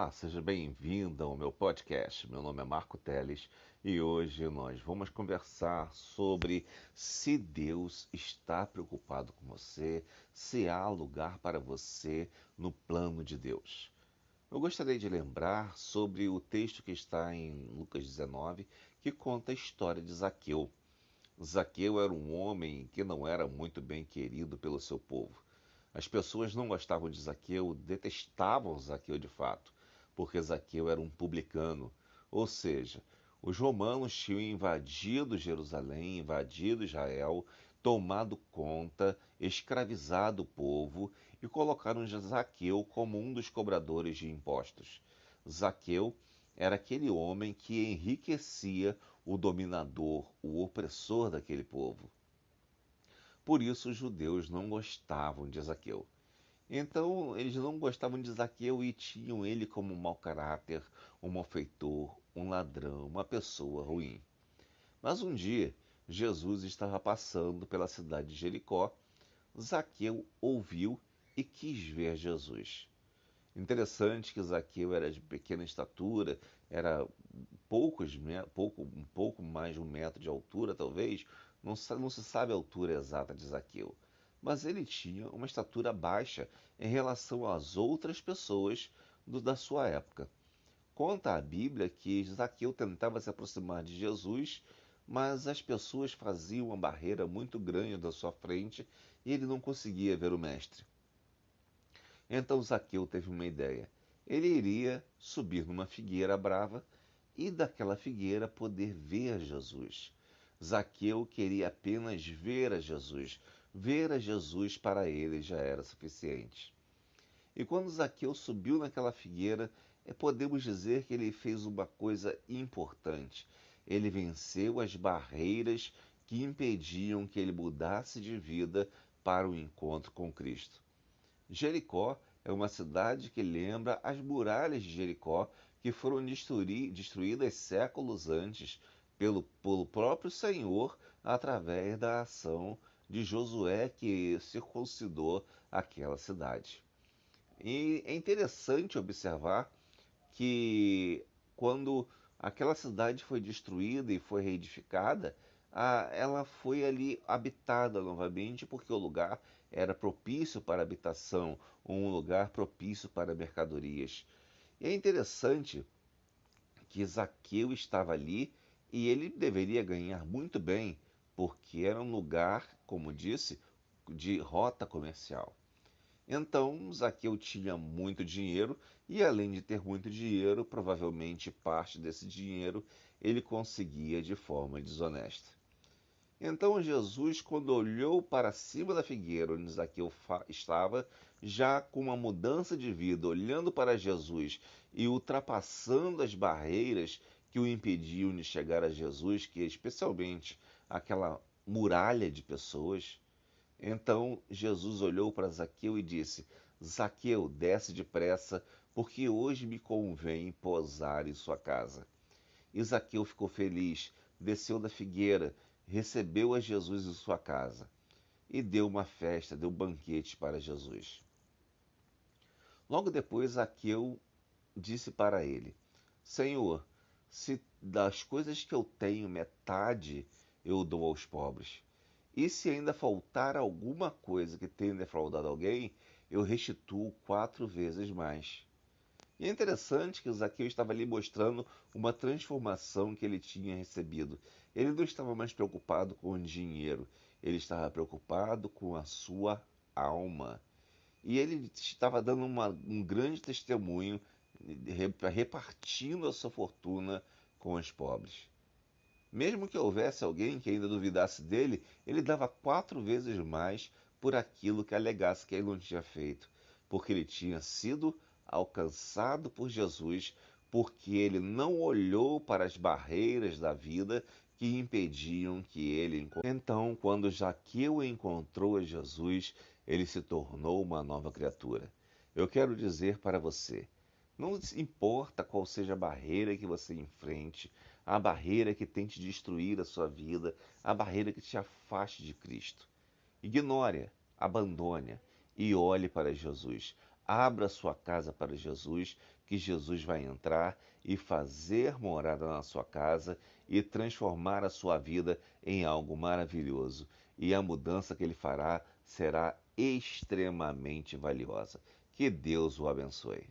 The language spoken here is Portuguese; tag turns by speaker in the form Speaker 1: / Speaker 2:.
Speaker 1: Olá, seja bem-vindo ao meu podcast. Meu nome é Marco Teles e hoje nós vamos conversar sobre se Deus está preocupado com você, se há lugar para você no plano de Deus. Eu gostaria de lembrar sobre o texto que está em Lucas 19, que conta a história de Zaqueu. Zaqueu era um homem que não era muito bem querido pelo seu povo. As pessoas não gostavam de Zaqueu, detestavam Zaqueu de fato, porque Zaqueu era um publicano. Ou seja, os romanos tinham invadido Jerusalém, invadido Israel, tomado conta, escravizado o povo e colocaram Zaqueu como um dos cobradores de impostos. Zaqueu era aquele homem que enriquecia o dominador, o opressor daquele povo. Por isso os judeus não gostavam de Zaqueu. Então eles não gostavam de Zaqueu e tinham ele como um mau caráter, um malfeitor, um ladrão, uma pessoa ruim. Mas um dia Jesus estava passando pela cidade de Jericó. Zaqueu ouviu e quis ver Jesus. Interessante que Zaqueu era de pequena estatura, era um pouco mais de 1 metro de altura, talvez. Não se sabe a altura exata de Zaqueu. Mas ele tinha uma estatura baixa em relação às outras pessoas da sua época. Conta a Bíblia que Zaqueu tentava se aproximar de Jesus, mas as pessoas faziam uma barreira muito grande da sua frente e ele não conseguia ver o mestre. Então Zaqueu teve uma ideia. Ele iria subir numa figueira brava e daquela figueira poder ver Jesus. Zaqueu queria apenas ver a Jesus. Ver a Jesus para ele já era suficiente. E quando Zaqueu subiu naquela figueira, podemos dizer que ele fez uma coisa importante. Ele venceu as barreiras que impediam que ele mudasse de vida para o encontro com Cristo. Jericó é uma cidade que lembra as muralhas de Jericó, que foram destruídas séculos antes pelo próprio Senhor através da ação de Josué, que circuncidou aquela cidade. E é interessante observar que quando aquela cidade foi destruída e foi reedificada, ela foi ali habitada novamente porque o lugar era propício para habitação, um lugar propício para mercadorias. E é interessante que Zaqueu estava ali e ele deveria ganhar muito bem, porque era um lugar, como disse, de rota comercial. Então, Zaqueu tinha muito dinheiro e, além de ter muito dinheiro, provavelmente parte desse dinheiro ele conseguia de forma desonesta. Então, Jesus, quando olhou para cima da figueira onde Zaqueu estava, já com uma mudança de vida, olhando para Jesus e ultrapassando as barreiras que o impediam de chegar a Jesus, que é especialmente aquela muralha de pessoas, então Jesus olhou para Zaqueu e disse: Zaqueu, desce depressa, porque hoje me convém posar em sua casa. E Zaqueu ficou feliz, desceu da figueira, recebeu a Jesus em sua casa e deu uma festa, deu um banquete para Jesus. Logo depois, Zaqueu disse para ele: Senhor, se das coisas que eu tenho metade eu dou aos pobres, e se ainda faltar alguma coisa que tenha defraudado alguém, eu restituo 4 vezes mais. E é interessante que o Zaqueu estava ali mostrando uma transformação que ele tinha recebido. Ele não estava mais preocupado com o dinheiro, ele estava preocupado com a sua alma. E ele estava dando um grande testemunho, repartindo a sua fortuna com os pobres. Mesmo que houvesse alguém que ainda duvidasse dele, ele dava 4 vezes mais por aquilo que alegasse que ele não tinha feito, porque ele tinha sido alcançado por Jesus, porque ele não olhou para as barreiras da vida que impediam que ele encontrasse. Então, quando Zaqueu encontrou a Jesus, ele se tornou uma nova criatura. Eu quero dizer para você, não importa qual seja a barreira que você enfrente, a barreira que tente destruir a sua vida, a barreira que te afaste de Cristo. Ignore-a, abandone-a e olhe para Jesus. Abra sua casa para Jesus, que Jesus vai entrar e fazer morada na sua casa e transformar a sua vida em algo maravilhoso. E a mudança que ele fará será extremamente valiosa. Que Deus o abençoe.